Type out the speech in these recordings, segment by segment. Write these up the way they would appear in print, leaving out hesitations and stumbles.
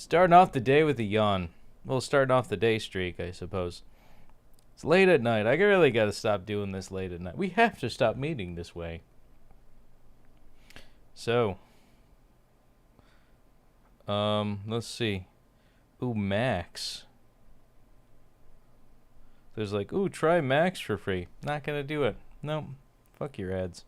Starting off the day with a yawn. Well, starting off the day streak, I suppose. It's late at night. I really gotta stop doing this late at night. We have to stop meeting this way. So, let's see. Ooh, Max. There's like, ooh, try Max for free. Not gonna do it. No, fuck your ads.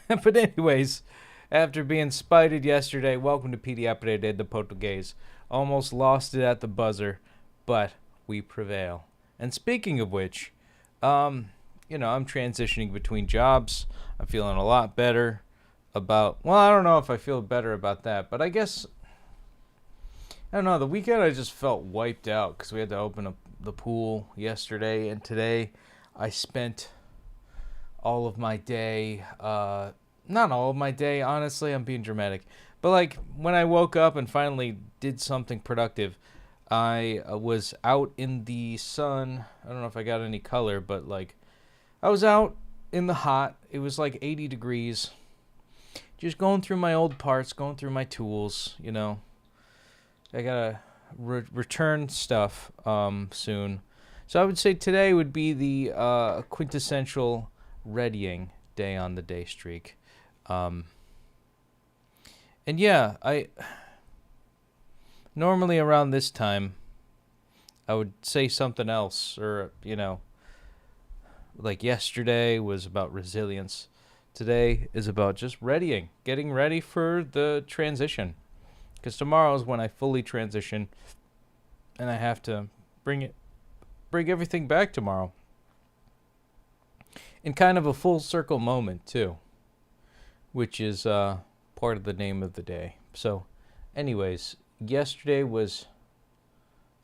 But anyways, after being spited yesterday, welcome to Petey Aprendendo Português. Almost lost it at the buzzer, but we prevail. And speaking of which, I'm transitioning between jobs. I'm feeling a lot better about, well, I don't know if I feel better about that, but I guess, I don't know, the weekend I just felt wiped out because we had to open up the pool yesterday, and today I spent all of my day, not all of my day, honestly, I'm being dramatic, but like when I woke up and finally did something productive, I was out in the sun. I don't know if I got any color, but like I was out in the hot. It was like 80 degrees. Just going through my old parts, going through my tools, I gotta return stuff soon. So I would say today would be the quintessential readying day on the day streak. And yeah, I normally around this time I would say something else, or like yesterday was about resilience. Today is about just readying, getting ready for the transition. Because tomorrow is when I fully transition, and I have to bring everything back tomorrow. In kind of a full circle moment too, which is part of the name of the day. So, anyways, yesterday was,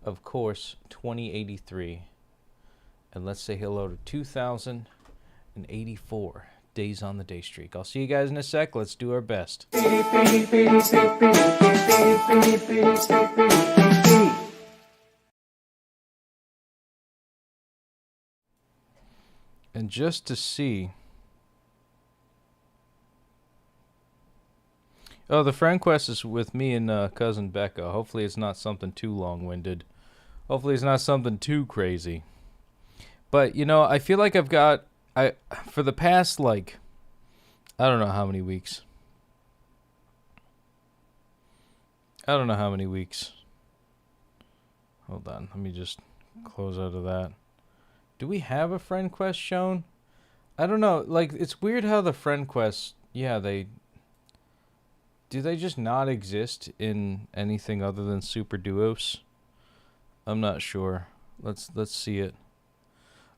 of course, 2083, and let's say hello to 2084 days on the day streak. I'll see you guys in a sec. Let's do our best. And just to see, oh, the friend quest is with me and cousin Becca. Hopefully it's not something too long-winded. Hopefully it's not something too crazy. But, I feel like for the past, I don't know how many weeks. Hold on, let me just close out of that. Do we have a friend quest shown? I don't know, it's weird how the friend quests, do they just not exist in anything other than Super Duos? I'm not sure. Let's see it.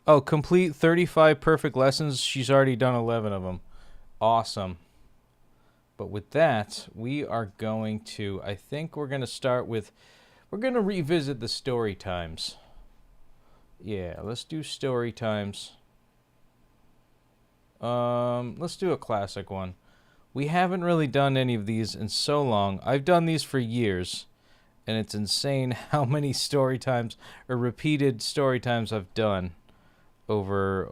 Oh, complete 35 perfect lessons. She's already done 11 of them. Awesome. But with that, we are going to, I think we're going to start with, we're going to revisit the story times. Yeah, let's do story times. Let's do a classic one. We haven't really done any of these in so long. I've done these for years, and it's insane how many story times or repeated story times I've done over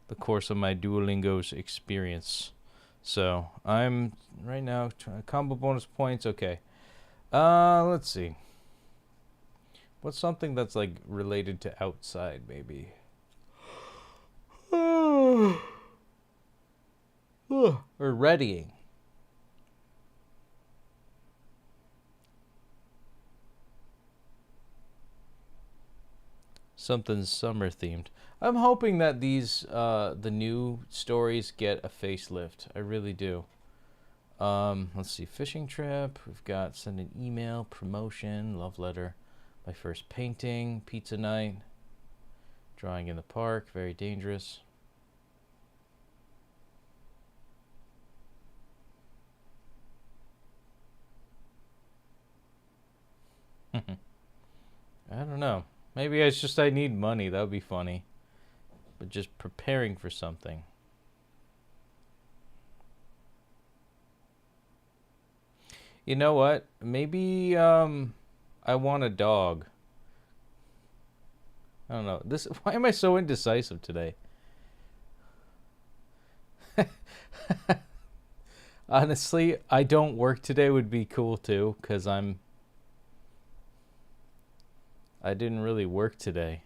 the course of my Duolingo's experience. So I'm right now trying combo bonus points. Okay, let's see. What's something that's related to outside, maybe? Or readying. Something summer themed. I'm hoping that these the new stories get a facelift. I really do. Let's see. Fishing trip. We've got send an email, promotion, love letter, my first painting, pizza night, drawing in the park, very dangerous. I don't know. Maybe it's just I need money. That would be funny. But just preparing for something. You know what? Maybe I want a dog. I don't know. Why am I so indecisive today? Honestly, I don't work today would be cool too, because I didn't really work today.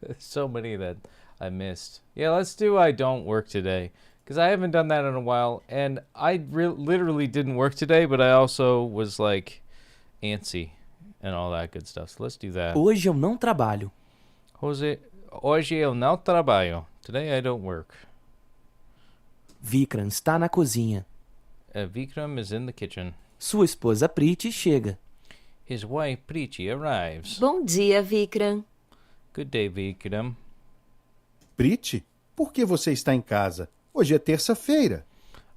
There's so many that I missed. Yeah, let's do I don't work today, because I haven't done that in a while, and I literally didn't work today, but I also was like antsy and all that good stuff. So let's do that. Hoje eu não trabalho. Hoje eu não trabalho. Today I don't work. Vikram está na cozinha. Vikram is in the kitchen. Sua esposa Priti chega. His wife Preeti arrives. Bom dia, Vikram. Good day, Vikram. Priti, por que você está em casa? Hoje é terça-feira.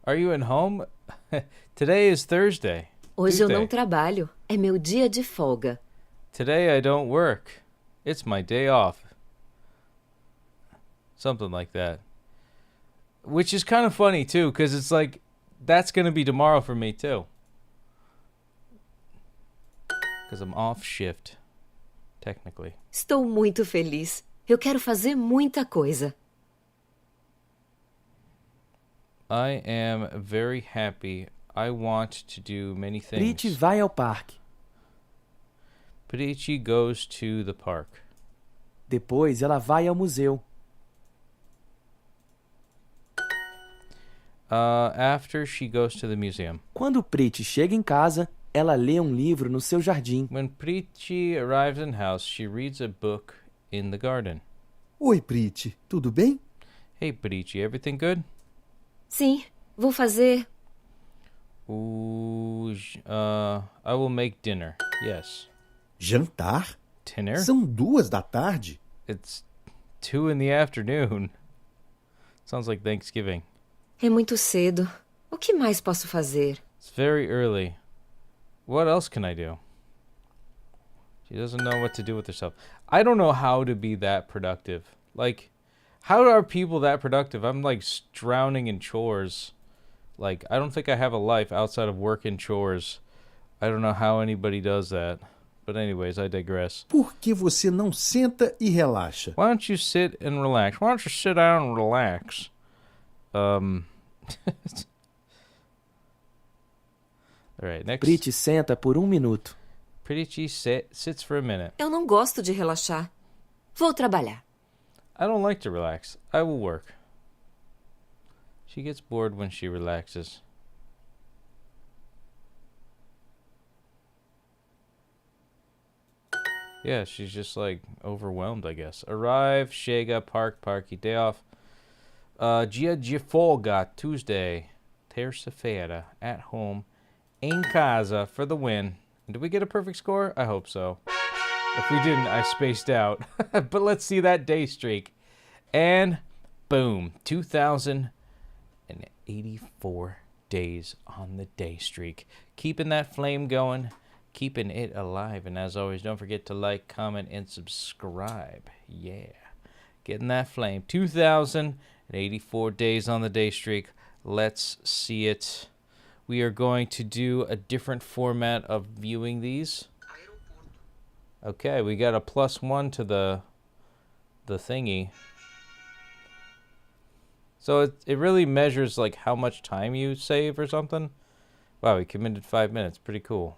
Are you at home? Today is Thursday. Hoje eu Tuesday. não trabalho. É meu dia de folga. Today I don't work. It's my day off. Something like that. Which is kind of funny, too, because it's like, that's going to be tomorrow for me, too. Because I'm off shift, technically. Estou muito feliz. Eu quero fazer muita coisa. I am very happy. I want to do many things. Priti vai ao parque. Preeti goes to the park. Depois ela vai ao museu. After she goes to the museum. Quando Priti chega em casa, ela lê um livro no seu jardim. When Preeti arrives in house, she reads a book in the garden. Oi, Priti, tudo bem? Hey, Preeti, everything good? Sim, vou fazer. I will make dinner. Yes. Jantar? Dinner? São 2 da tarde. It's 2 in the afternoon. Sounds like Thanksgiving. É muito cedo. O que mais posso fazer? It's very early. What else can I do? She doesn't know what to do with herself. I don't know how to be that productive. Like, how are people that productive? I'm like drowning in chores. Like, I don't think I have a life outside of work and chores. I don't know how anybody does that. But anyways, I digress. Por que você não senta e relaxa? Why don't you sit and relax? Why don't you sit down and relax? All right, next. Priti senta por 1 minuto. Preeti sits for a minute. Eu não gosto de relaxar. Vou trabalhar. I don't like to relax. I will work. She gets bored when she relaxes. Yeah, she's just like overwhelmed, I guess. Arrive, chega, parque, day off. Dia de folga, Tuesday. Terça-feira, at home. Em casa for the win. Did we get a perfect score? I hope so. If we didn't, I spaced out. But let's see that day streak. And boom, 2,084 days on the day streak. Keeping that flame going, keeping it alive. And as always, don't forget to like, comment, and subscribe. Yeah. Getting that flame. 2,084 days on the day streak. Let's see it. We are going to do a different format of viewing these. Okay, we got a +1 to the thingy. So it really measures like how much time you save or something. Wow, we committed 5 minutes. Pretty cool.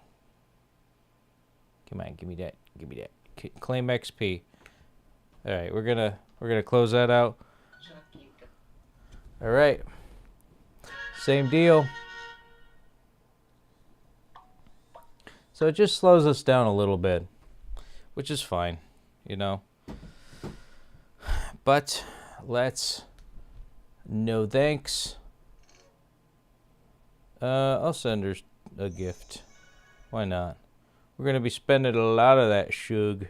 Come on, give me that. Give me that. Claim XP. All right, we're gonna close that out. All right. Same deal. So it just slows us down a little bit, which is fine, you know. But let's no thanks. I'll send her a gift. Why not? We're gonna be spending a lot of that shug.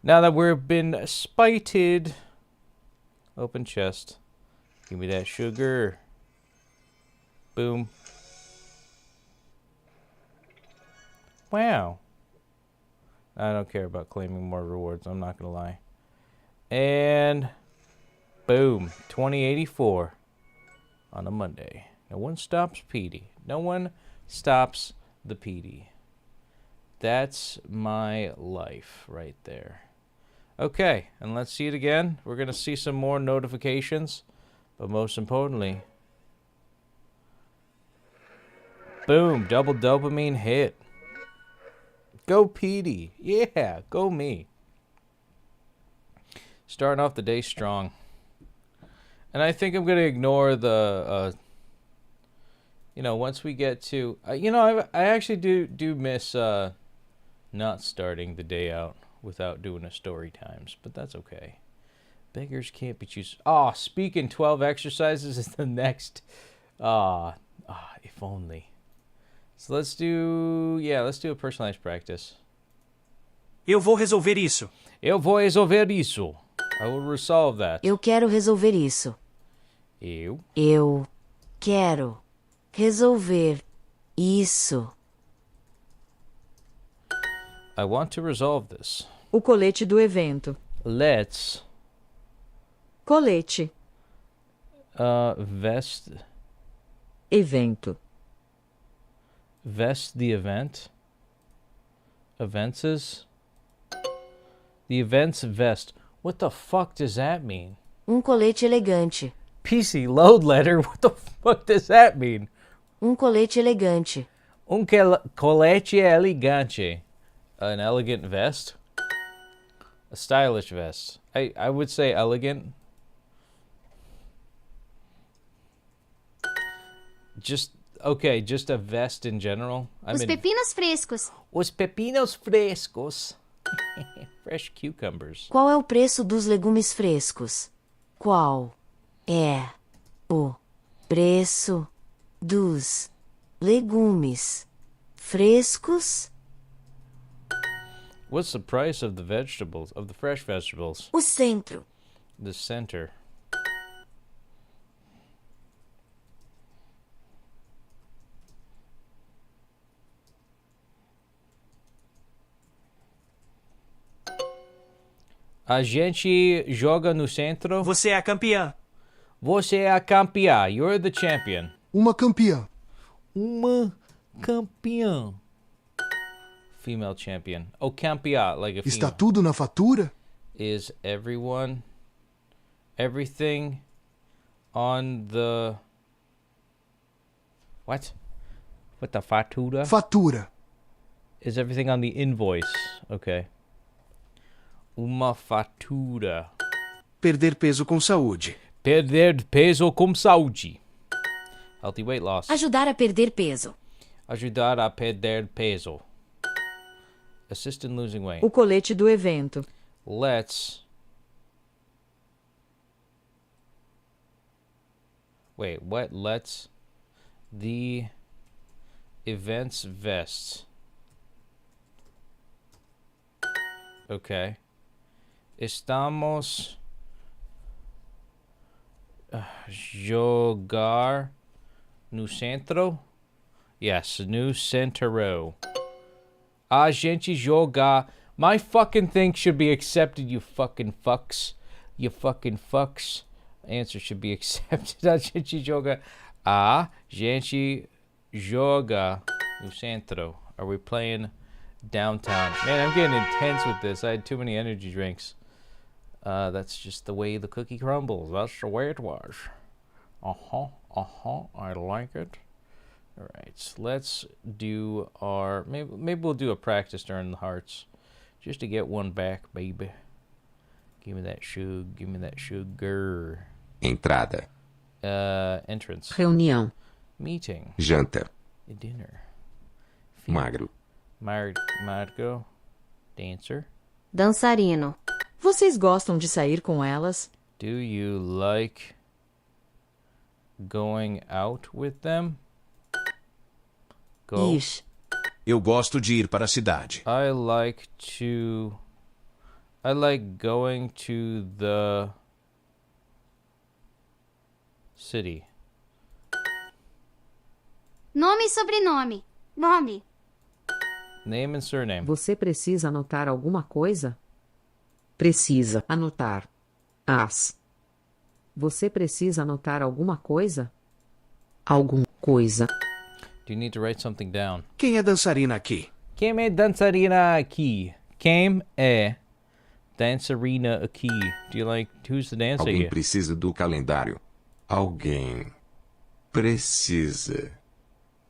Now that we've been spited. Open chest. Give me that sugar. Boom. Wow. I don't care about claiming more rewards. I'm not going to lie. And boom. 2084 on a Monday. No one stops Petey. No one stops the Petey. That's my life right there. Okay. And let's see it again. We're going to see some more notifications. But most importantly, Boom, double dopamine hit. Go Petey. Yeah, go me. Starting off the day strong. And I think I'm going to ignore the, once we get to, I actually do miss not starting the day out without doing a story times, but that's okay. Beggars can't be choosers. Speaking 12 exercises is the next, if only. So let's do a personalized practice. Eu vou resolver isso. Eu vou resolver isso. I will resolve that. Eu quero resolver isso. Eu quero resolver isso. I want to resolve this. O colete do evento. Let's Colete. vest Evento. the event. Events. The events vest. What the fuck does that mean? Colete elegante. PC load letter. What the fuck does that mean? Colete elegante. Colete elegante. An elegant vest? A stylish vest. I would say elegant. Just a vest in general. Os pepinos frescos. Os pepinos frescos. Fresh cucumbers. Qual é o preço dos legumes frescos? Qual é o preço dos legumes frescos? What's the price of the vegetables, of the fresh vegetables? O centro. The center. A gente joga no centro. Você é a campeã. Você é a campeã. You're the champion. Uma campeã. Uma campeã. Female champion. Oh, campeã, like a Está female. tudo na fatura? Is everything on the... What? What the fatura? Fatura. Is everything on the invoice? Okay. Uma fatura. Perder peso com saúde. Perder peso com saúde. Healthy weight loss. Ajudar a perder peso. Ajudar a perder peso. Assist in losing weight. O colete do evento. Let's... Wait, what? Let's... The... Events vest. Okay. Estamos... jogar no centro? Yes, no centro. A gente joga... My fucking thing should be accepted, you fucking fucks. You fucking fucks. Answer should be accepted. A gente joga... A gente joga no centro. Are we playing downtown? Man, I'm getting intense with this. I had too many energy drinks. That's just the way the cookie crumbles. That's the way it was. I like it. All right, so let's do our... Maybe we'll do a practice during the hearts. Just to get one back, baby. Give me that sugar. Give me that sugar. Entrada. Entrance. Reunião. Meeting. Janta. Dinner. Magro. Marco. Dancer. Dançarino. Vocês gostam de sair com elas? Do you like going out with them? Go. Ir. Eu gosto de ir para a cidade. I like going to the city. Nome e sobrenome. Nome. Name and surname. Você precisa anotar alguma coisa? Precisa anotar. As. Você precisa anotar alguma coisa? Alguma coisa. Do you need to write something down? Quem é dançarina aqui? Quem é dançarina aqui? Quem é dançarina aqui? Do you like... Who's the dancer Alguém here? precisa do calendário. Alguém precisa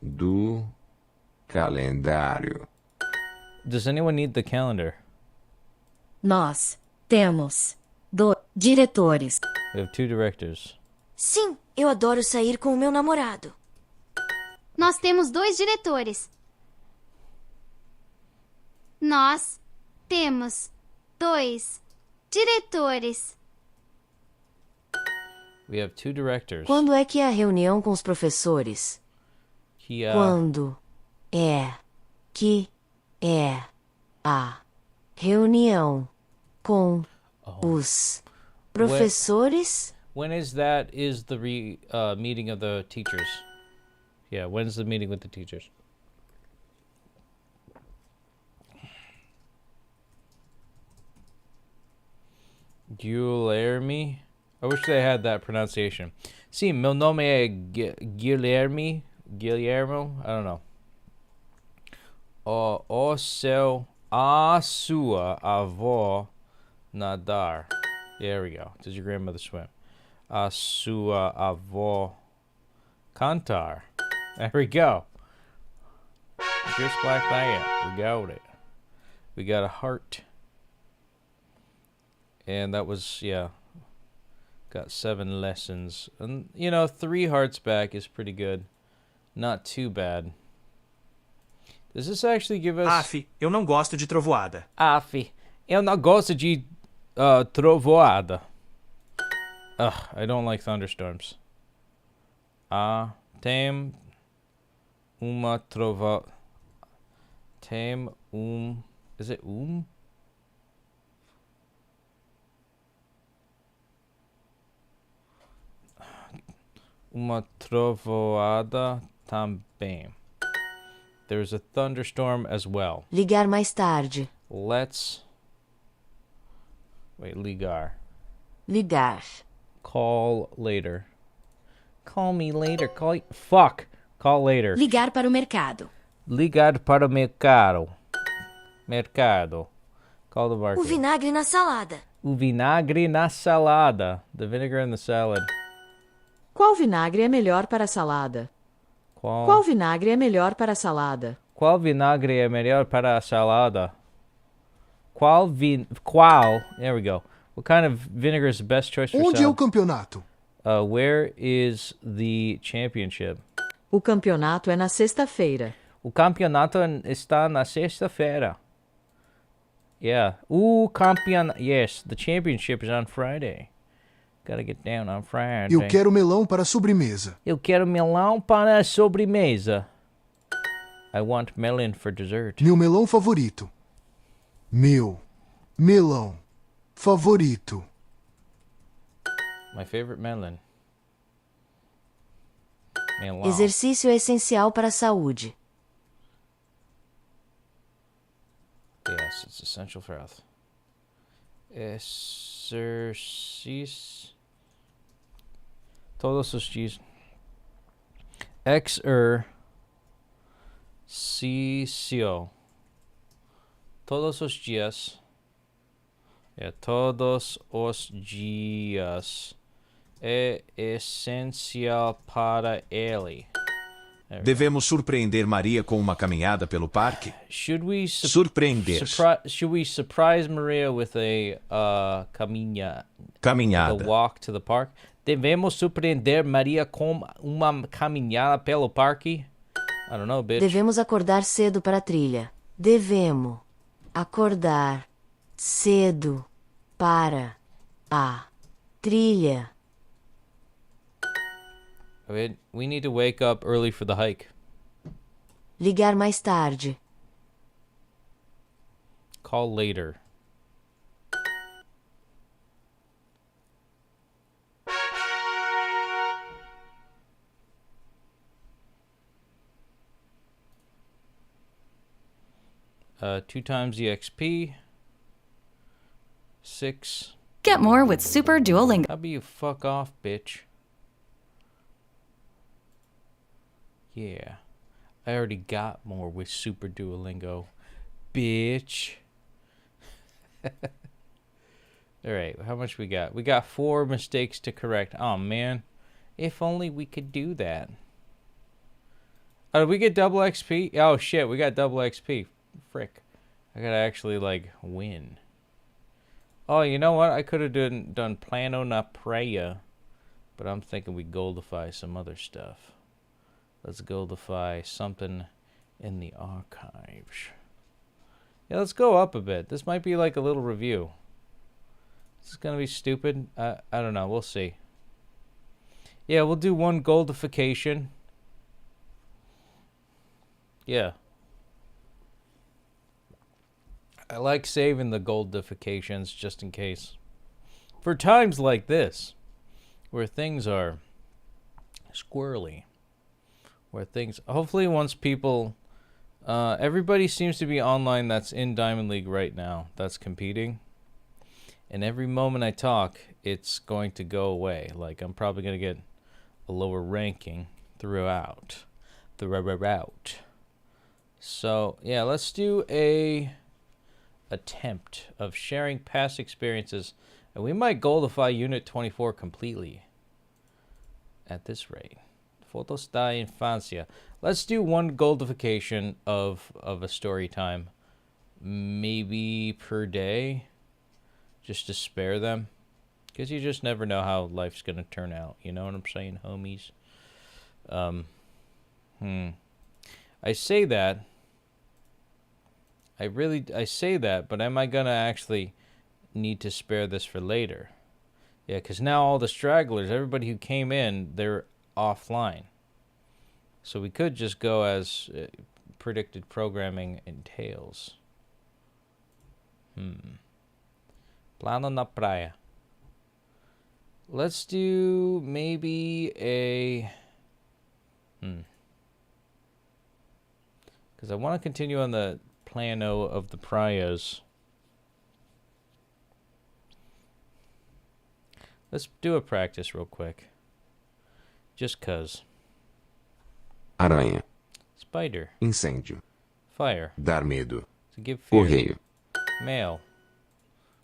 do calendário. Does anyone need the calendar? Nós temos diretores. We have 2 directors. Sim, eu adoro sair com o meu namorado. Nós temos 2 diretores. Nós temos 2 diretores. We have 2 directors. Quando é que é a reunião com os professores? Quando é que é a reunião com os professores? When is the meeting of the teachers? Yeah, when's the meeting with the teachers? Guilherme. I wish they had that pronunciation. Sim, meu nome é Guilherme. Guillermo? I don't know. A sua avó nadar. There we go. Does your grandmother swim? A sua avó cantar. There we go. Just like that. We got it. We got a heart. And that was, yeah. Got 7 lessons. And, 3 hearts back is pretty good. Not too bad. Does this actually give us... Aff, eu não gosto de trovoada. Aff, eu não gosto de trovoada. Ugh, I don't like thunderstorms. Tem uma trova... Tem Is it Uma trovoada também. There's a thunderstorm as well. Ligar mais tarde. Let's... Wait, ligar. Ligar. Call later. Call me later. Fuck. Call later. Ligar para o mercado. Ligar para o mercado. Mercado. Call the market. O vinagre na salada. O vinagre na salada. The vinegar in the salad. Qual vinagre é melhor para a salada? Qual vinagre é melhor para a salada? Qual vinagre é melhor para a salada? There we go. What kind of vinegar is the best choice for salad? Onde é o campeonato? Where is the championship? O campeonato é na sexta-feira. O campeonato está na sexta-feira. Yeah. Yes, the championship is on Friday. Gotta get down on Friday. Eu quero melão para a sobremesa. Eu quero melão para a sobremesa. I want melon for dessert. Meu melão favorito. Meu melão favorito. My favorite melon. Melão. Exercício é essencial para a saúde. Yes, it's essential for health. Exercício. Todos os dias. Exercício. Todos os dias. Todos os dias. É essencial para ele. Devemos surpreender Maria com uma caminhada pelo parque? Should we surpreender? Should we surprise Maria with a caminhada? The walk to the park? Devemos surpreender Maria com uma caminhada pelo parque? I don't know, bitch. Devemos acordar cedo para a trilha. Devemos acordar cedo para a trilha. We need to wake up early for the hike. Ligar mais tarde. Call later. Two times the XP. 6. Get more with Super Duolingo. How about you fuck off, bitch? Yeah. I already got more with Super Duolingo. Bitch. Alright, how much we got? We got 4 mistakes to correct. Oh, man. If only we could do that. Oh, did we get double XP? Oh, shit, we got double XP. Frick. I gotta actually, like, win. Oh, you know what? I could have done Plano na Praia. But I'm thinking we goldify some other stuff. Let's goldify something in the archives. Yeah, let's go up a bit. This might be like a little review. This is gonna be stupid. I don't know. We'll see. Yeah, we'll do one goldification. Yeah. I like saving the goldifications just in case. For times like this, where things are squirrely. Where things... Hopefully once people... everybody seems to be online that's in Diamond League right now. That's competing. And every moment I talk, it's going to go away. Like, I'm probably going to get a lower ranking throughout. So, yeah, let's do a attempt of sharing past experiences. And we might goldify Unit 24 completely at this rate. Fotos da Infancia. Let's do one goldification of a story time. Maybe per day. Just to spare them. Because you just never know how life's going to turn out. You know what I'm saying, homies? I say that. I say that, but am I going to actually need to spare this for later? Yeah, because now all the stragglers, everybody who came in, they're offline. So we could just go as predicted programming entails. Plano na praia. Let's do maybe a... Because I want to continue on the plano of the praias. Let's do a practice real quick. Just cuz. Aranha. Spider. Incêndio. Fire. Dar medo. To give fear. Correio. Mail.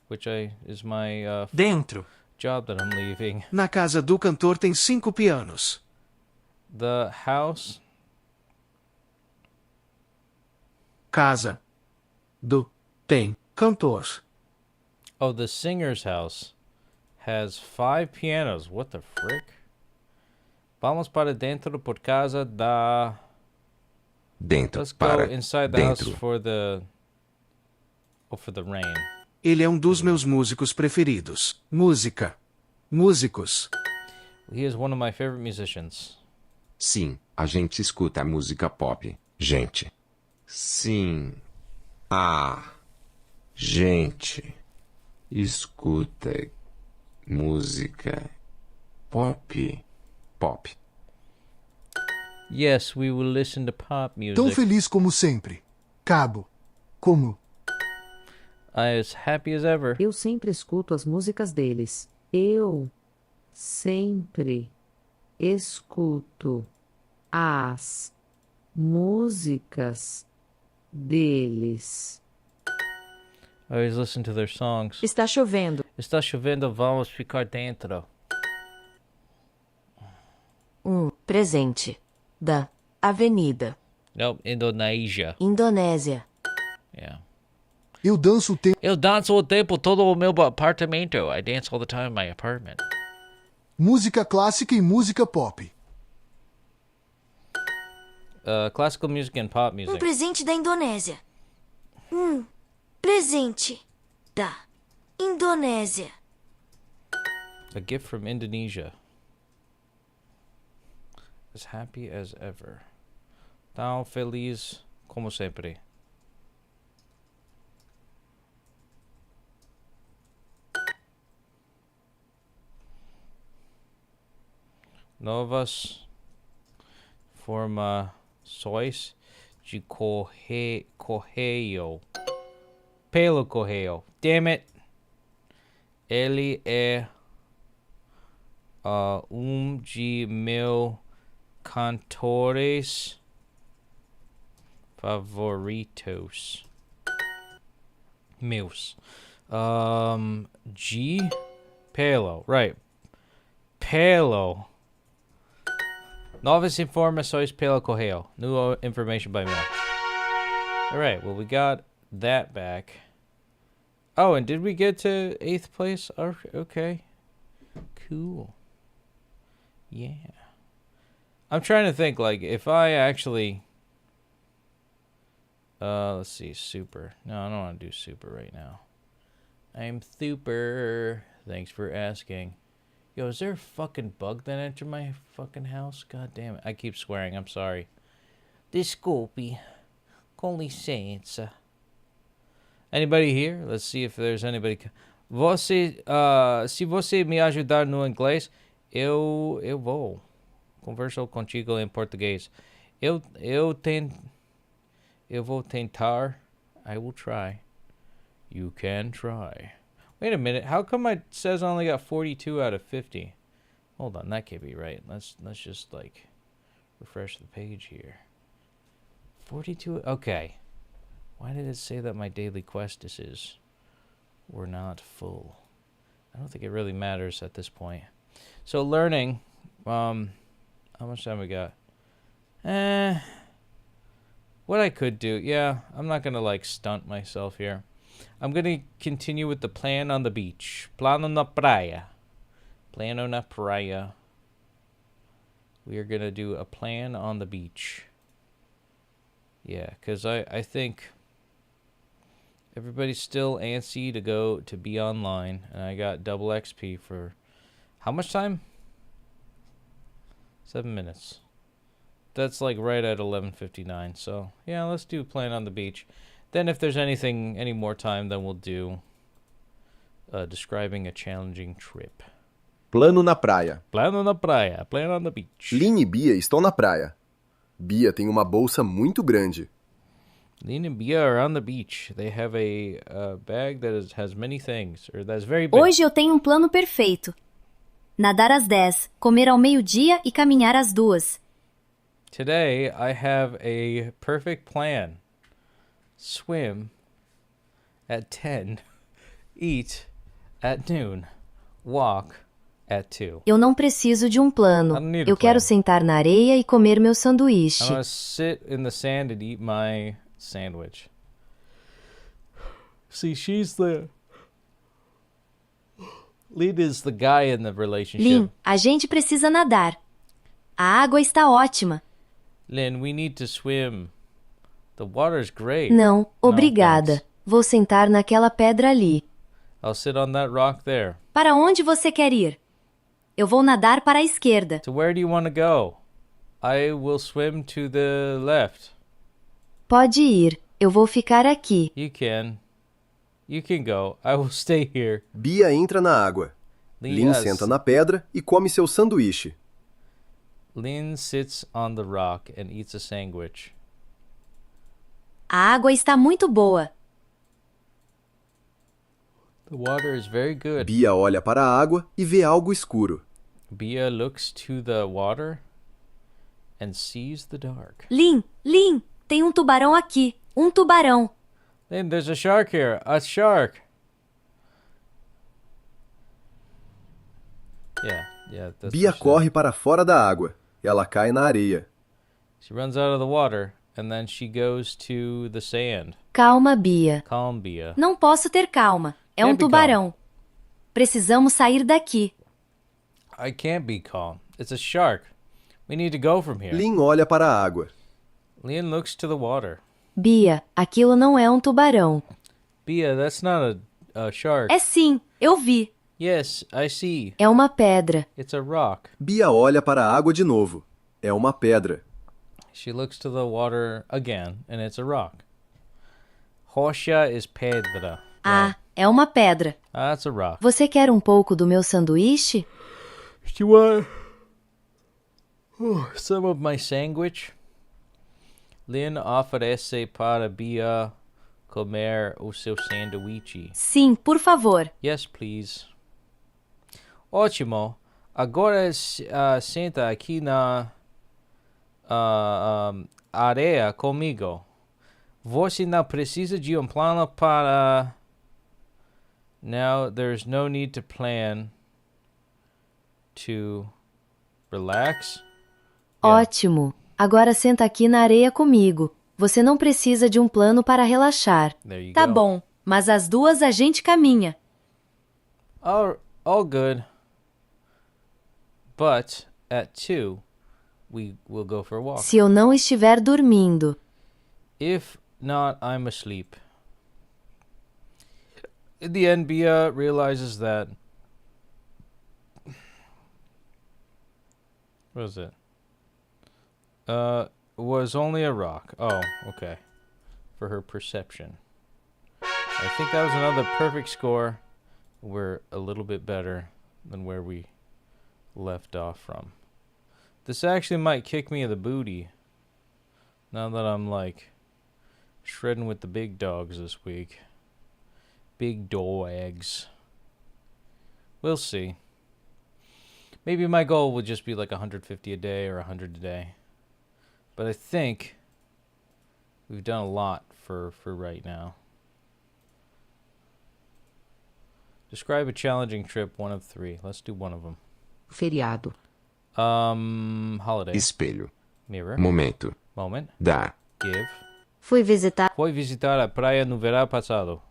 Which is my Dentro. job that I'm leaving. Na casa do cantor tem 5 pianos. The house. Casa do tem cantor. Oh, the singer's house has 5 pianos. What the frick? Vamos para dentro por casa da... Dentro. Let's go para inside the dentro. house for the... Oh, for the rain. Ele é dos meus músicos preferidos. Música. Músicos. He is one of my favorite musicians. Sim, a gente escuta música pop. Gente. Sim. A gente escuta música pop. Pop. Yes, we will listen to pop music. Tão feliz como sempre. Cabo. Como? As happy as ever. Eu sempre escuto as músicas deles. Eu sempre escuto as músicas deles. I always listen to their songs. Está chovendo. Está chovendo, vamos ficar dentro. Presente. Da avenida. Nope, Indonesia. Indonésia. Yeah. Eu danço Eu danço o tempo todo no meu apartamento. I dance all the time in my apartment. música clássica e música pop. Classical music and pop music. Presente da Indonésia. Presente da Indonésia. A gift from Indonesia. As happy as ever. Tão feliz como sempre. Novas formações de correio. Pelo correio. Damn it. Ele é de meus cantores favoritos. Meus. G. Pelo. Right. Pelo. Novas informações pelo correio. New information by mail. Alright, well, we got that back. Oh, and did we get to 8th place? Oh, okay. Cool. Yeah. I'm trying to think, like, if I actually... let's see, super. No, I don't want to do super right now. I'm super. Thanks for asking. Yo, is there a fucking bug that entered my fucking house? God damn it. I keep swearing, I'm sorry. Desculpe. Com licença. Anybody here? Let's see if there's anybody. Você, se você me ajudar no inglês, eu vou. Converso contigo em português. Eu vou tentar. I will try. You can try. Wait a minute. How come it says I only got 42 out of 50? Hold on, that can't be right. Let's just like refresh the page here. 42. Okay. Why did it say that my daily quests were not full? I don't think it really matters at this point. So learning. How much time we got? What I could do, yeah, I'm not gonna like stunt myself here. I'm gonna continue with the plan on the beach. Plano na praia. Plano na praia. We are gonna do a plan on the beach. Yeah, because I think everybody's still antsy to be online, and I got double XP for how much time? 7 minutes. That's like right at 11:59. So yeah, let's do plan on the beach. Then if there's any more time, then we'll do describing a challenging trip. Plano na praia. Plano na praia. Plan on the beach. Lynn e Bia estão na praia. Bia tem uma bolsa muito grande. Lynn and Bia are on the beach. They have a bag that has many things, or that's very big. Hoje eu tenho um plano perfeito. Nadar às 10, comer ao meio-dia e caminhar às 2. Today I have a perfect plan. Swim at 10, eat at noon, walk at 2. Eu não preciso de um plano. Eu quero sentar na areia e comer meu sanduíche. I'm gonna sit in the sand and eat my sandwich. See, Lynn is the guy in the relationship. Lynn, a gente precisa nadar. A água está ótima. Lynn, we need to swim. The water's great. Não, obrigada. Vou sentar naquela pedra ali. I'll sit on that rock there. Para onde você quer ir? Eu vou nadar para a esquerda. So where do you want to go? I will swim to the left. Pode ir. Eu vou ficar aqui. You can. You can go. I will stay here. Bia entra na água. Lynn senta na pedra e come seu sanduíche. Lynn sits on the rock and eats a sandwich. A água está muito boa. The water is very good. Bia olha para a água e vê algo escuro. Bia looks to the water and sees the dark. Lynn, tem um tubarão aqui. Um tubarão. Lynn, there's a shark here. A shark. Yeah, that's Bia corre para fora da água. Ela cai na areia. She runs out of the water and then she goes to the sand. Calma, Bia. Calm, Bia. Não posso ter calma. É um tubarão. Precisamos sair daqui. I can't be calm. It's a shark. We need to go from here. Lynn olha para a água. Lynn looks to the water. Bia, aquilo não é um tubarão. Bia, that's not a shark. É sim, eu vi. Yes, I see. É uma pedra. It's a rock. Bia olha para a água de novo. É uma pedra. She looks to the water again, and it's a rock. Rocha is pedra. Ah, é uma pedra. That's a rock. Você quer um pouco do meu sanduíche? Do you want some of my sandwich? Lynn oferece para Bia comer o seu sanduíche. Sim, por favor. Yes, please. Ótimo. Agora senta aqui na areia comigo. Você não precisa de plano para... Now, there's no need to plan to relax. Ótimo. Agora senta aqui na areia comigo. Você não precisa de um plano para relaxar. Tá bom, mas às 2 a gente caminha. All good. But at 2, we will go for a walk. Se eu não estiver dormindo. If not, I'm asleep. In the end, Bia realizes that... What was it? Was only a rock. Oh, okay. For her perception. I think that was another perfect score. We're a little bit better than where we left off from. This actually might kick me in the booty. Now that I'm like shredding with the big dogs this week. Big dogs. We'll see. Maybe my goal will just be like 150 a day or 100 a day. But I think we've done a lot for right now. Describe a challenging trip, 1 of 3. Let's do 1 of them. Feriado. Holiday. Espelho. Mirror. Momento. Moment. Dar. Give. Fui visitar. Foi visitar a praia no verão passado.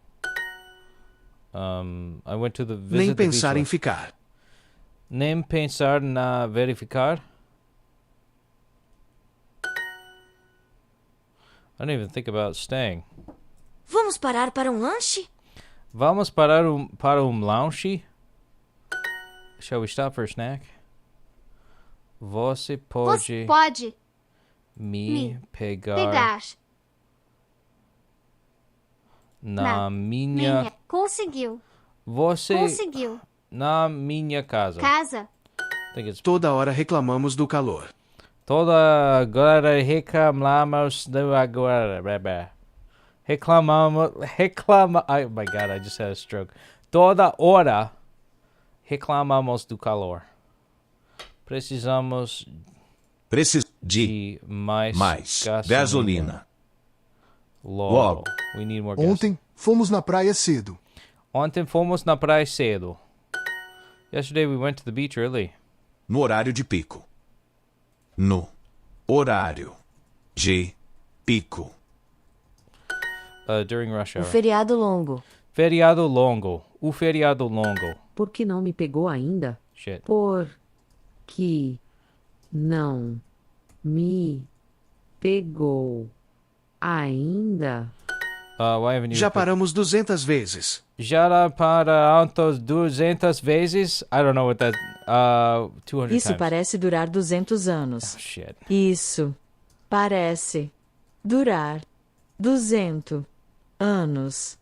I went to the visit Nem the pensar beach em ficar. Nem pensar na verificar. I don't even think about staying. Vamos parar para um lanche? Vamos para lanche? Shall we stop for a snack? Você pode, me pegar na minha... Conseguiu. Você... Conseguiu. Na minha casa. Toda hora reclamamos do calor. Toda hora reclamamos do agora. Oh my god, I just had a stroke. Toda hora reclamamos do calor. Precisamos de mais gasolina. Logo. We need more gas. Ontem fomos na praia cedo. Ontem fomos na praia cedo. Yesterday we went to the beach early. No horário de pico. No horário de pico. During rush hour. O feriado longo. Feriado longo. O feriado longo. Por que não me pegou ainda? Shit. Por que não me pegou ainda? Why haven't you Já paramos 200 vezes. Já paramos 200 vezes? I don't know what that... 200 Isso times. parece durar 200 anos. Oh, shit. Isso parece durar 200 anos.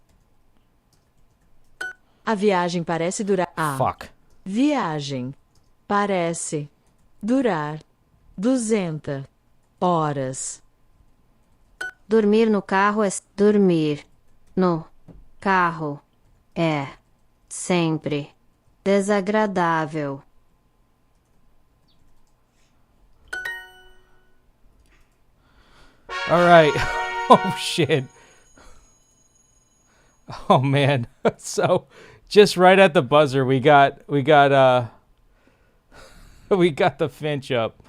A viagem parece durar... Fuck. Viagem parece durar 200 horas. Dormir no carro é dormir no carro é sempre desagradável. All right. Oh shit. Oh man. So just right at the buzzer we got we got the Finch up.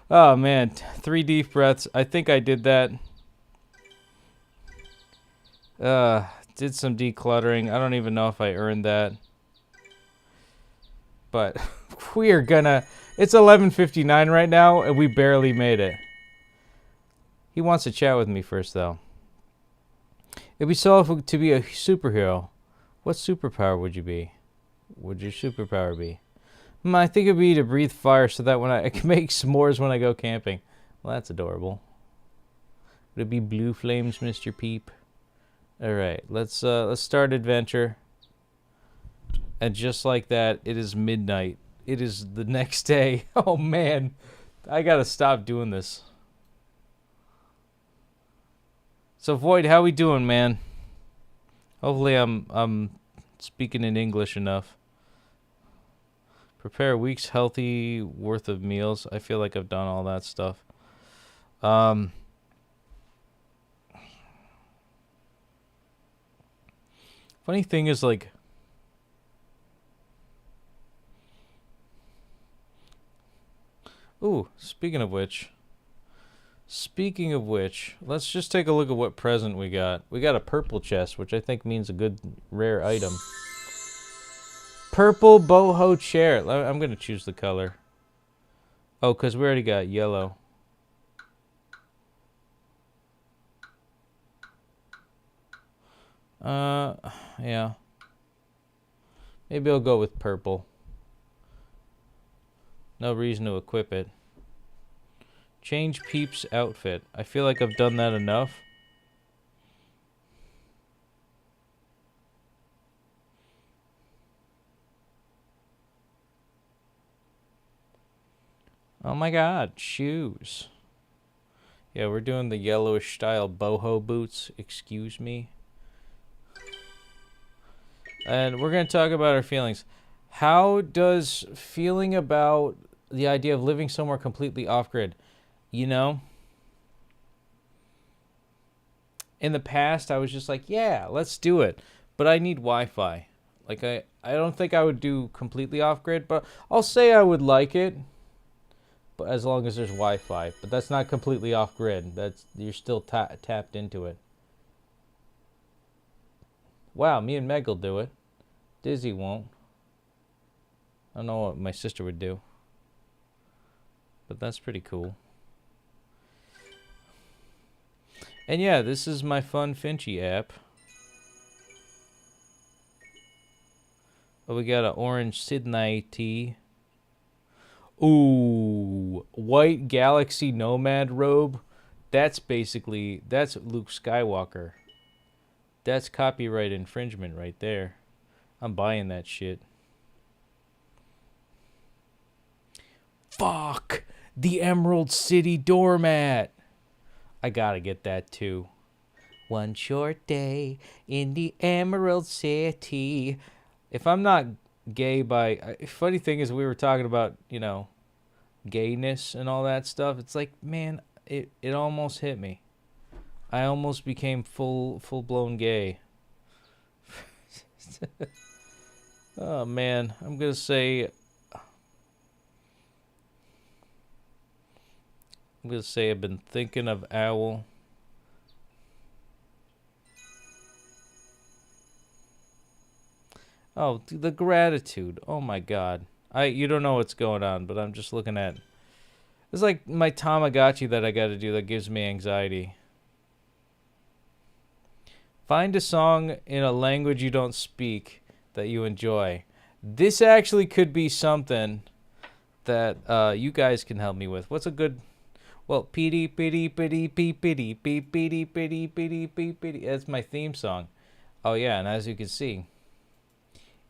Oh man, 3 deep breaths. I think I did that. Did some decluttering. I don't even know if I earned that. But we are gonna... It's 11:59 right now, and we barely made it. He wants to chat with me first, though. It'd be so awful to be a superhero. What superpower would you be? Would your superpower be? I think it'd be to breathe fire so that when I can make s'mores when I go camping. Well, that's adorable. Would it be blue flames, Mr. Peep? All right, let's start adventure. And just like that, it is midnight. It is the next day. Oh man, I gotta stop doing this. So Void, how we doing, man? Hopefully I'm speaking in English enough. Prepare a week's healthy worth of meals. I feel like I've done all that stuff. Funny thing is, like, Ooh, speaking of which, let's just take a look at what present we got. We got a purple chest, which I think means a good rare item. Purple boho chair. I'm going to choose the color. Oh, because we already got yellow. Yeah. Maybe I'll go with purple. No reason to equip it. Change Peep's outfit. I feel like I've done that enough. Oh my god, shoes. Yeah, we're doing the yellowish style boho boots. Excuse me. And we're going to talk about our feelings. How does feeling about the idea of living somewhere completely off-grid, you know? In the past, I was just like, yeah, let's do it. But I need Wi-Fi. Like, I don't think I would do completely off-grid, but I'll say I would like it. But as long as there's Wi-Fi. But that's not completely off-grid. You're still tapped into it. Wow, me and Meg will do it. Dizzy won't. I don't know what my sister would do. But that's pretty cool. And yeah, this is my Fun Finchy app. Oh, we got an orange Sydney tee. Ooh, white Galaxy Nomad robe. That's Luke Skywalker. That's copyright infringement right there. I'm buying that shit. Fuck! The Emerald City doormat! I gotta get that too. One short day in the Emerald City. If I'm not gay by... Funny thing is, we were talking about, you know, gayness and all that stuff. It's like, man, it almost hit me. I almost became full-blown gay. Oh, man. I'm going to say... I've been thinking of Owl. Oh, the gratitude. Oh, my God. You don't know what's going on, but I'm just looking at... It's like my Tamagotchi that I got to do that gives me anxiety. Find a song in a language you don't speak that you enjoy. This actually could be something that you guys can help me with. What's a good... Well, pity, pity, pity, pity, pity, pity, pity, pity, pity, pity. That's my theme song. Oh, yeah, and as you can see,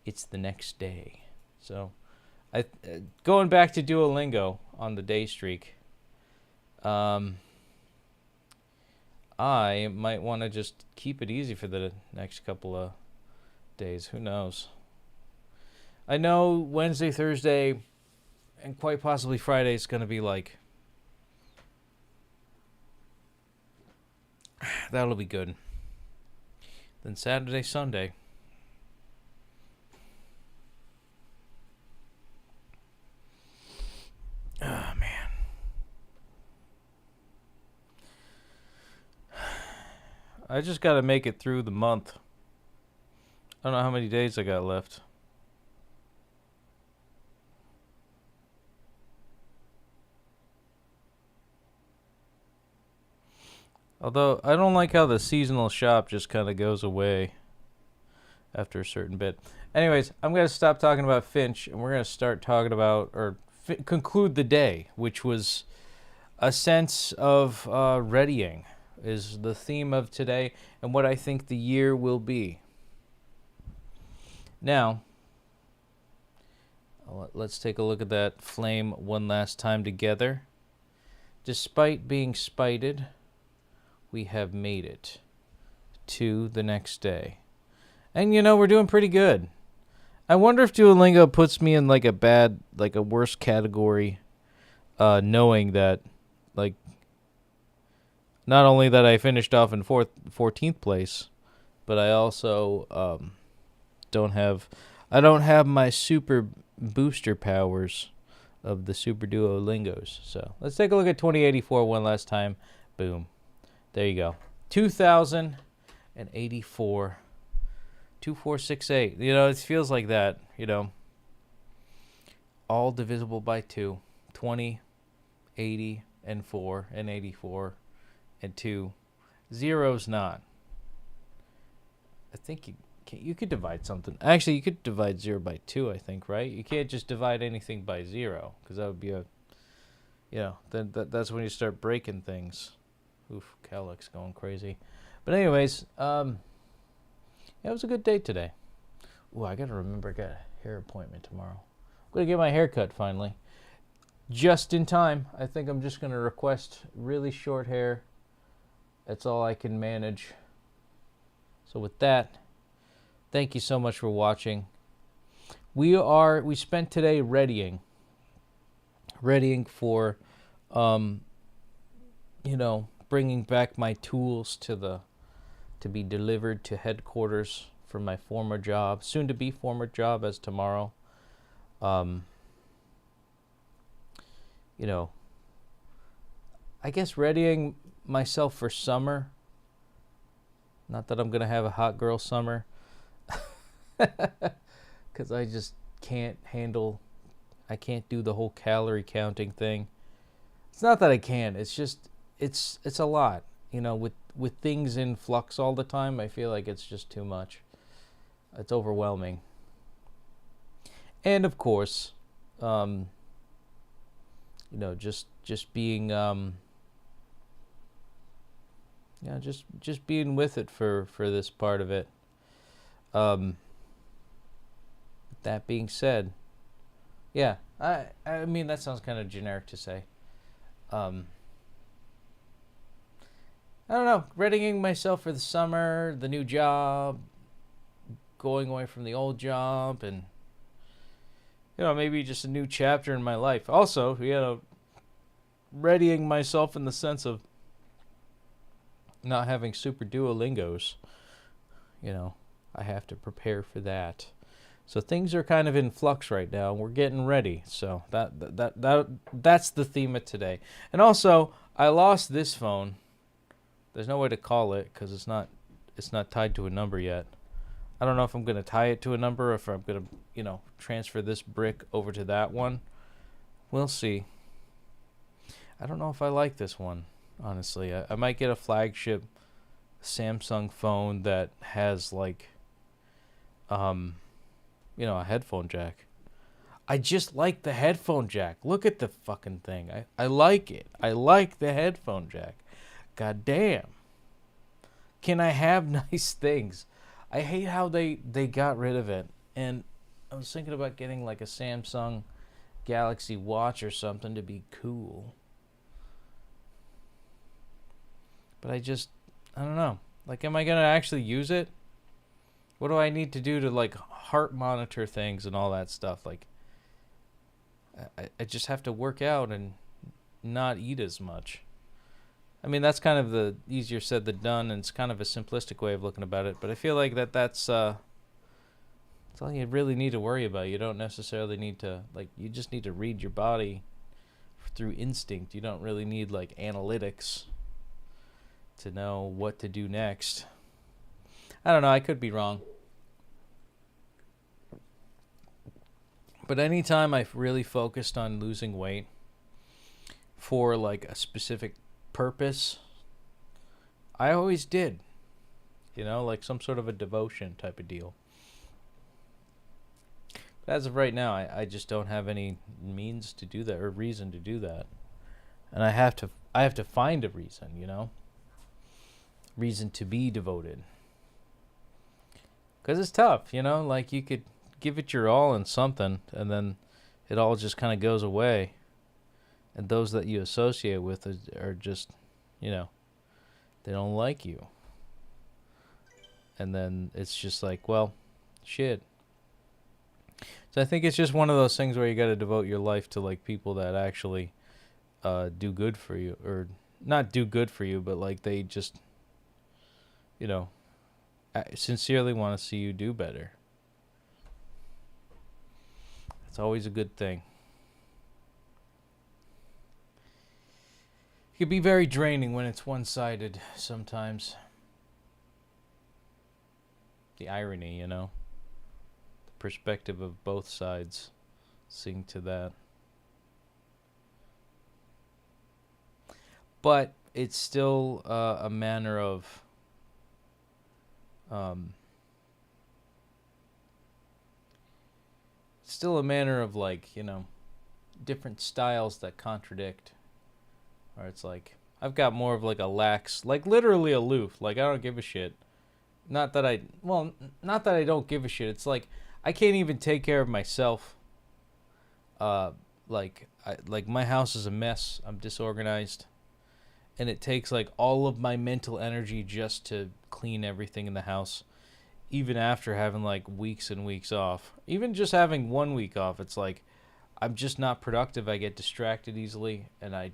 it's the next day. So, going back to Duolingo on the day streak, I might want to just keep it easy for the next couple of days. Who knows? I know Wednesday, Thursday, and quite possibly Friday is going to be like... That'll be good. Then Saturday, Sunday. Oh, man. I just got to make it through the month. I don't know how many days I got left. Although, I don't like how the seasonal shop just kind of goes away after a certain bit. Anyways, I'm going to stop talking about Finch, and we're going to start talking about, or conclude the day, which was a sense of readying, is the theme of today, and what I think the year will be. Now, let's take a look at that flame one last time together. Despite being spited... we have made it to the next day. And, you know, we're doing pretty good. I wonder if Duolingo puts me in, like, a worse category, knowing that, like, not only that I finished off in 14th place, but I also don't have my super booster powers of the Super Duolingos. So let's take a look at 2084 one last time. Boom. There you go. 2084. 2468. You know, it feels like that, you know. All divisible by 2. 20, 80, and 4, and 84, and 2. Zero's not. I think you could divide something. Actually, you could divide 0 by 2, I think, right? You can't just divide anything by 0, because that would be a, you know, then that's when you start breaking things. Oof, Calyx going crazy. But anyways, yeah, it was a good day today. Ooh, I got to remember I got a hair appointment tomorrow. I'm going to get my hair cut finally. Just in time. I think I'm just going to request really short hair. That's all I can manage. So with that, thank you so much for watching. We spent today readying for, you know, bringing back my tools to be delivered to headquarters for my former job, soon to be former job as tomorrow. You know, I guess readying myself for summer. Not that I'm going to have a hot girl summer, because I just can't handle, I can't do the whole calorie counting thing. It's not that I can't, it's just, it's a lot. You know, with things in flux all the time, I feel like it's just too much. It's overwhelming. And of course, you know, just being, yeah, just being with it for this part of it. That being said, yeah, I mean, that sounds kind of generic to say. I don't know, readying myself for the summer, the new job, going away from the old job, and, you know, maybe just a new chapter in my life. Also, you know, readying myself in the sense of not having Super Duolingos. You know, I have to prepare for that. So things are kind of in flux right now. We're getting ready. So that's the theme of today. And also, I lost this phone. There's no way to call it because it's not tied to a number yet. I don't know if I'm going to tie it to a number or if I'm going to, you know, transfer this brick over to that one. We'll see. I don't know if I like this one, honestly. I might get a flagship Samsung phone that has, like, you know, a headphone jack. I just like the headphone jack. Look at the fucking thing. I like it. I like the headphone jack. God damn. Can I have nice things? I hate how they got rid of it. And I was thinking about getting like a Samsung Galaxy Watch or something to be cool. But I don't know. Like, am I going to actually use it? What do I need to do to, like, heart monitor things and all that stuff? Like, I just have to work out and not eat as much. I mean, that's kind of the easier said than done, and it's kind of a simplistic way of looking about it. But I feel like that's all you really need to worry about. You don't necessarily need to, like, you just need to read your body through instinct. You don't really need, like, analytics to know what to do next. I don't know. I could be wrong. But anytime I've really focused on losing weight for, like, a specific purpose, I always did. You know, like some sort of a devotion type of deal. But as of right now, I just don't have any means to do that or reason to do that. And I have to find a reason, you know? Reason to be devoted. Because it's tough, you know? Like, you could give it your all in something, and then it all just kind of goes away. And those that you associate with are just, you know, they don't like you. And then it's just like, well, shit. So I think it's just one of those things where you got to devote your life to, like, people that actually do good for you. Or not do good for you, but, like, they just, you know, I sincerely want to see you do better. It's always a good thing. It can be very draining when it's one-sided sometimes. The irony, you know? The perspective of both sides. Seeing to that. But it's still a manner of like, you know, different styles that contradict. Or it's like, I've got more of like a lax, like literally aloof, like I don't give a shit. Not that I don't give a shit. It's like I can't even take care of myself. Like my house is a mess. I'm disorganized. And it takes like all of my mental energy just to clean everything in the house. Even after having like weeks and weeks off. Even just having 1 week off, it's like I'm just not productive. I get distracted easily, and I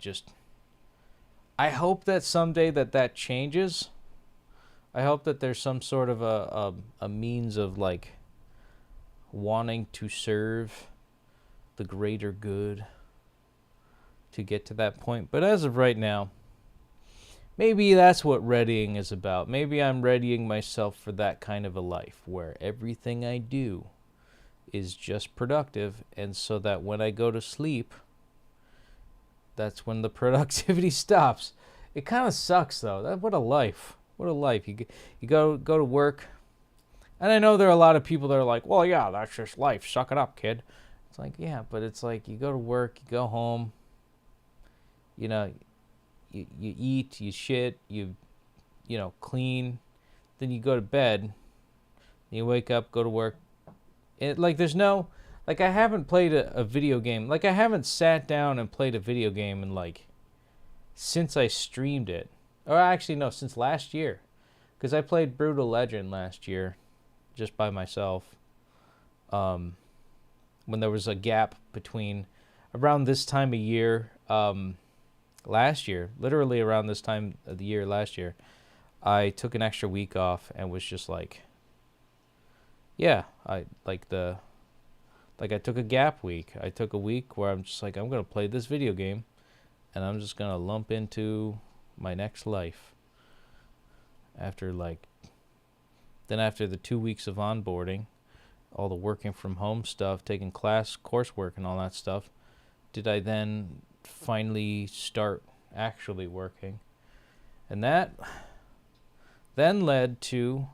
hope that someday that changes. I hope that there's some sort of a means of like wanting to serve the greater good to get to that point. But as of right now, maybe that's what readying is about. Maybe I'm readying myself for that kind of a life where everything I do is just productive, and so that when I go to sleep, that's when the productivity stops. It kind of sucks though. What a life. What a life. You go to work. And I know there are a lot of people that are like, well, yeah, that's just life. Suck it up, kid. It's like, yeah, but it's like you go to work, you go home, you know, you eat, you shit, you know, clean, then you go to bed, you wake up, go to work. Like there's no, like I haven't played a video game. Like I haven't sat down and played a video game in like, since I streamed it. Or actually no, since last year. Because I played Brutal Legend last year, just by myself. When there was a gap between, around this time of year, last year, literally around this time of the year last year, I took an extra week off and was just like, yeah, I took a gap week. I took a week where I'm just like, I'm going to play this video game and I'm just going to lump into my next life. After the 2 weeks of onboarding, all the working from home stuff, taking coursework and all that stuff, did I then finally start actually working. And that then led to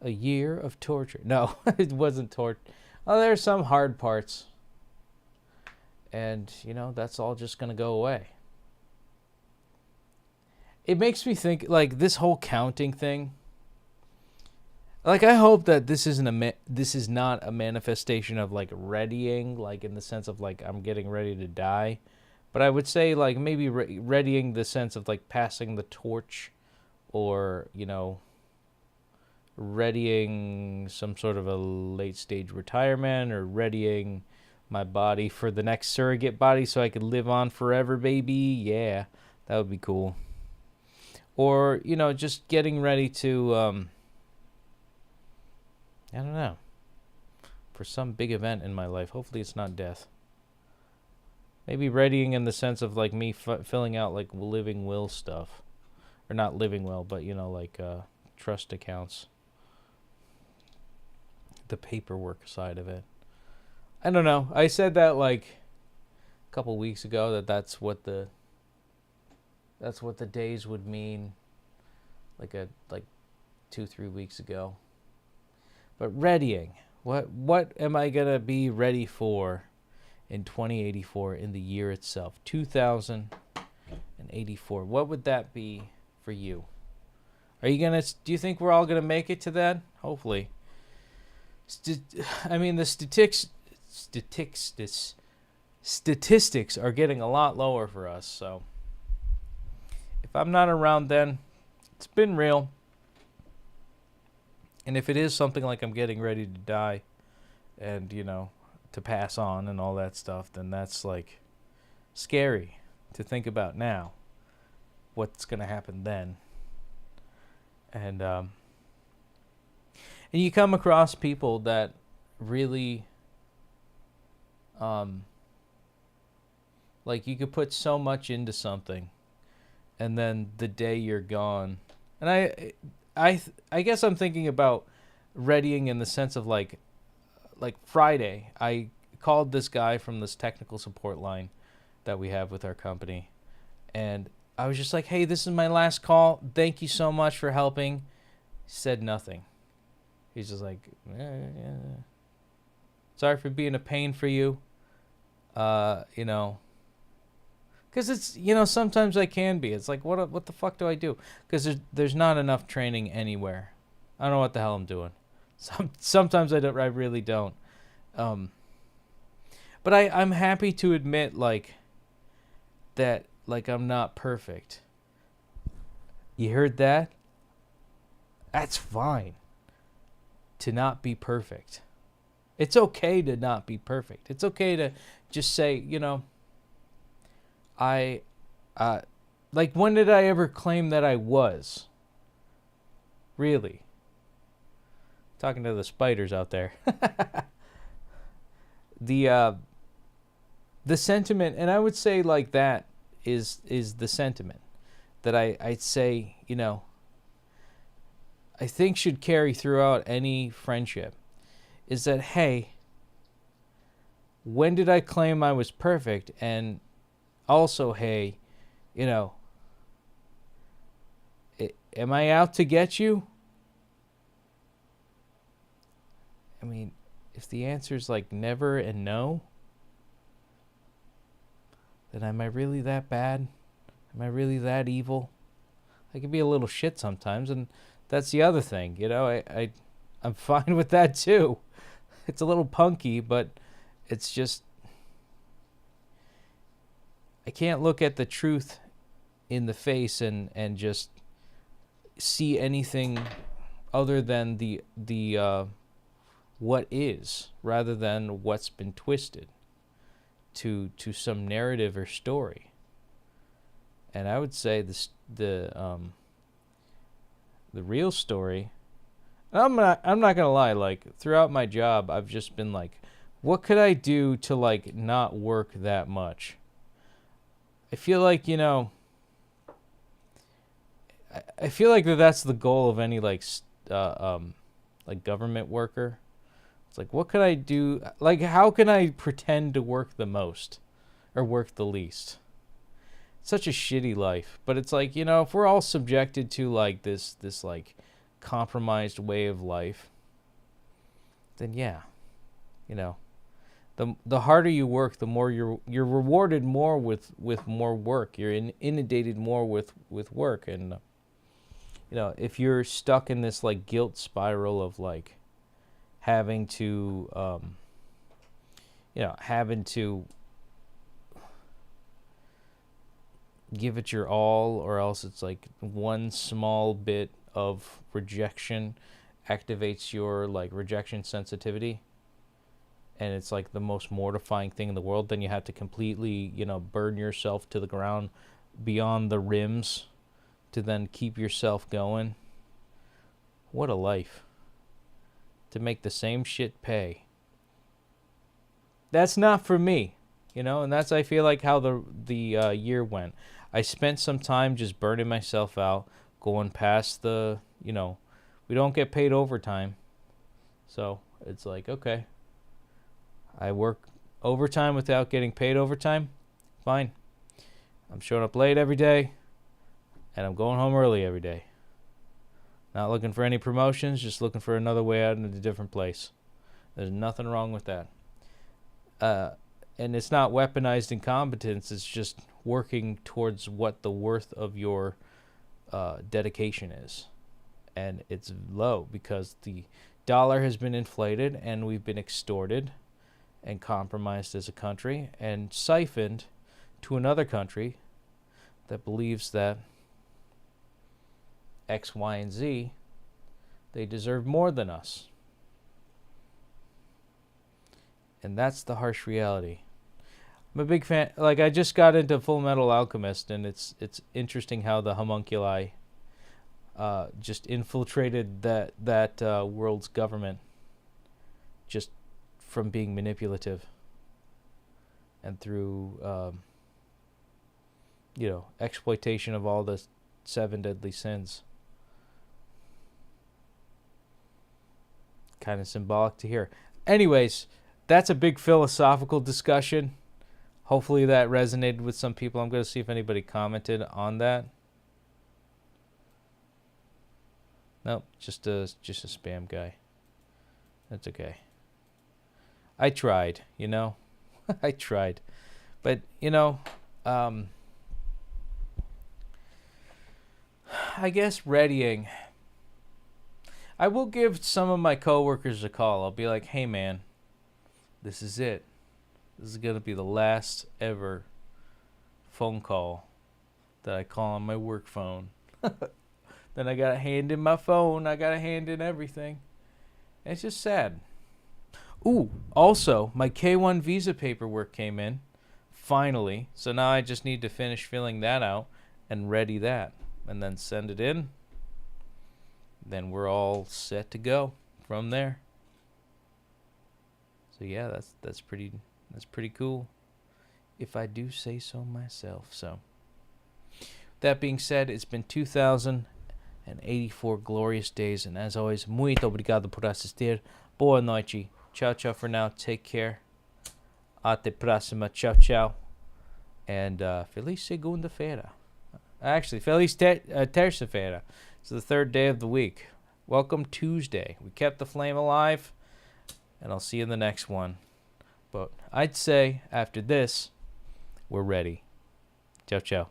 a year of torture. No, it wasn't torture. Oh, there's some hard parts. And, you know, that's all just going to go away. It makes me think, like, this whole counting thing. Like, I hope that this is not a manifestation of, like, readying, like, in the sense of, like, I'm getting ready to die. But I would say, like, maybe readying the sense of, like, passing the torch or, you know, readying some sort of a late-stage retirement or readying my body for the next surrogate body so I could live on forever, baby. Yeah, that would be cool. Or, you know, just getting ready to, I don't know, for some big event in my life. Hopefully it's not death. Maybe readying in the sense of, like, me filling out, like, living will stuff. Or not living will, but, you know, like, trust accounts. The paperwork side of it. I don't know. I said that, like, a couple weeks ago, that's what the days would mean. Like 2-3 weeks ago. But readying. What am I going to be ready for in 2084, in the year itself? 2084. What would that be for you? Do you think we're all going to make it to that? Hopefully. I mean, the statistics are getting a lot lower for us, so if I'm not around then, it's been real. And if it is something like I'm getting ready to die and, you know, to pass on and all that stuff, then that's, like, scary to think about now. What's going to happen then. And you come across people that really, like, you could put so much into something. and then the day you're gone. And I guess I'm thinking about readying in the sense of like Friday, I called this guy from this technical support line that we have with our company, and I was just like, hey, this is my last call. Thank you so much for helping. He said nothing. He's just like, yeah. Sorry for being a pain for you. You know, because it's, you know, sometimes I can be. It's like, what the fuck do I do? Because there's not enough training anywhere. I don't know what the hell I'm doing. Sometimes I really don't. But I'm happy to admit, like, that, like, I'm not perfect. You heard that? That's fine. To not be perfect. It's okay to not be perfect. It's okay to just say, you know, like, when did I ever claim that I was? Really? Talking to the spiders out there. The sentiment, and I would say like that is the sentiment that I'd say, you know, I think should carry throughout any friendship, is that, hey, when did I claim I was perfect? And also, hey, you know, am I out to get you? I mean, if the answer is like never and no, then am I really that bad? Am I really that evil? I can be a little shit sometimes, and that's the other thing, you know. I'm fine with that too. It's a little punky, but it's just, I can't look at the truth in the face and just see anything other than the what is, rather than what's been twisted to some narrative or story. And I would say the real story, I'm not gonna lie, like, throughout my job I've just been like, what could I do to, like, not work that much? I feel like, you know, I feel like that's the goal of any like government worker. It's like, what could I do? Like, how can I pretend to work the most or work the least? It's such a shitty life. But it's like, you know, if we're all subjected to like this like compromised way of life, then yeah, you know, the harder you work, the more you're rewarded more with more work. You're inundated more with work. And you know, if you're stuck in this like guilt spiral of like having to give it your all, or else it's like one small bit of rejection activates your like rejection sensitivity, and it's like the most mortifying thing in the world, then you have to completely, you know, burn yourself to the ground beyond the rims to then keep yourself going. What a life. To make the same shit pay. That's not for me, you know, and that's, I feel like, how the year went. I spent some time just burning myself out, going past the, you know, we don't get paid overtime. So it's like, okay, I work overtime without getting paid overtime. Fine. I'm showing up late every day, and I'm going home early every day. Not looking for any promotions, just looking for another way out into a different place. There's nothing wrong with that. And it's not weaponized incompetence. It's just working towards what the worth of your dedication is. And it's low because the dollar has been inflated and we've been extorted and compromised as a country and siphoned to another country that believes that X, Y, and Z, they deserve more than us. And that's the harsh reality. I'm a big fan. Like, I just got into Full Metal Alchemist, and it's interesting how the homunculi just infiltrated that world's government just from being manipulative and through exploitation of all the 7 deadly sins. Kind of symbolic to hear. Anyways, that's a big philosophical discussion. Hopefully that resonated with some people. I'm going to see if anybody commented on that. Nope, just a spam guy. That's okay. I tried, I tried. But, I guess readying. I will give some of my coworkers a call. I'll be like, hey man, this is it. This is going to be the last ever phone call that I call on my work phone. Then I got to hand in my phone. I got to hand in everything. And it's just sad. Ooh, also, my K1 visa paperwork came in. Finally. So now I just need to finish filling that out and ready that. And then send it in. Then we're all set to go from there. So yeah, that's pretty cool, if I do say so myself. So that being said, it's been 2,084 glorious days, and as always, muito obrigado por assistir. Boa noite. Ciao, ciao for now. Take care. Até próxima. Ciao, ciao. And feliz segunda-feira. Actually, feliz terça-feira. It's the 3rd day of the week. Welcome Tuesday. We kept the flame alive, and I'll see you in the next one. But I'd say after this, we're ready. Ciao, ciao.